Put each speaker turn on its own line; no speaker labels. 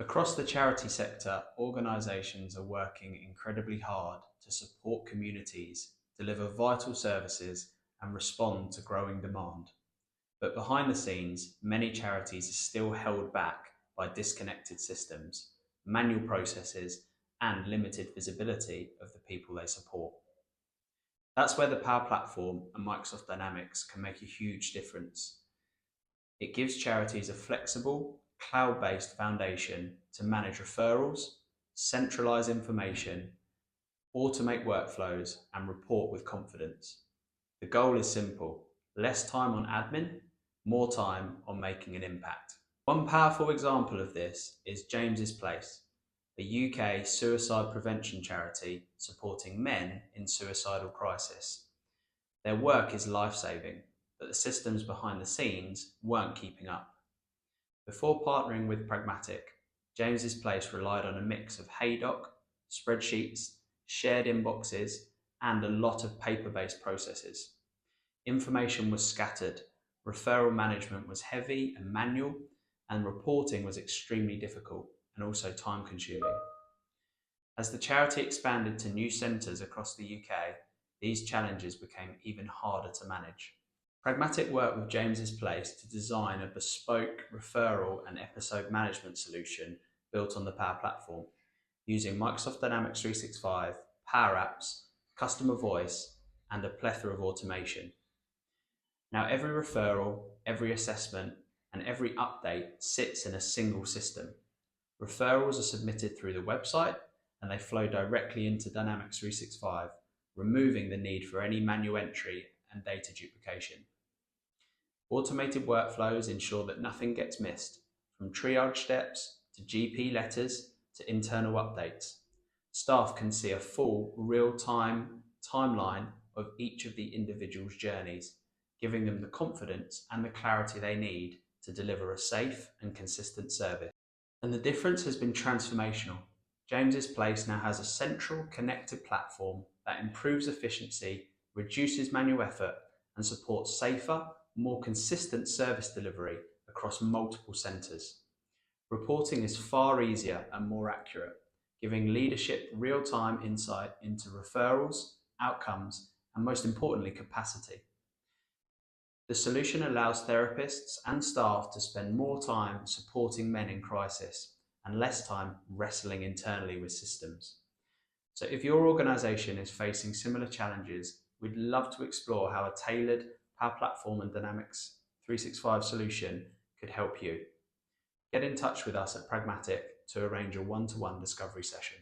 Across the charity sector, organisations are working incredibly hard to support communities, deliver vital services, and respond to growing demand. But behind the scenes, many charities are still held back by disconnected systems, manual processes, and limited visibility of the people they support. That's where the Power Platform and Microsoft Dynamics can make a huge difference. It gives charities a flexible, cloud-based foundation to manage referrals, centralize information, automate workflows, and report with confidence. The goal is simple: less time on admin, more time on making an impact. One powerful example of this is James's Place, a UK suicide prevention charity supporting men in suicidal crisis. Their work is life-saving, but the systems behind the scenes weren't keeping up. Before partnering with Pragmatic, James's Place relied on a mix of Haydock, spreadsheets, shared inboxes, and a lot of paper-based processes. Information was scattered, referral management was heavy and manual, and reporting was extremely difficult and also time-consuming. As the charity expanded to new centres across the UK, these challenges became even harder to manage. Pragmatic worked with James's Place to design a bespoke referral and episode management solution built on the Power Platform, using Microsoft Dynamics 365, Power Apps, Customer Voice, and a plethora of automation. Now every referral, every assessment, and every update sits in a single system. Referrals are submitted through the website and they flow directly into Dynamics 365, removing the need for any manual entry and data duplication. Automated workflows ensure that nothing gets missed, from triage steps to GP letters to internal updates. Staff can see a full real-time timeline of each of the individual's journeys, giving them the confidence and the clarity they need to deliver a safe and consistent service. And the difference has been transformational. James's Place now has a central connected platform that improves efficiency, reduces manual effort, and supports safer, more consistent service delivery across multiple centres. Reporting is far easier and more accurate, giving leadership real-time insight into referrals, outcomes, and most importantly, capacity. The solution allows therapists and staff to spend more time supporting men in crisis and less time wrestling internally with systems. So if your organisation is facing similar challenges, we'd love to explore how a tailored Power Platform and Dynamics 365 solution could help you. Get in touch with us at Pragmatic to arrange a one-to-one discovery session.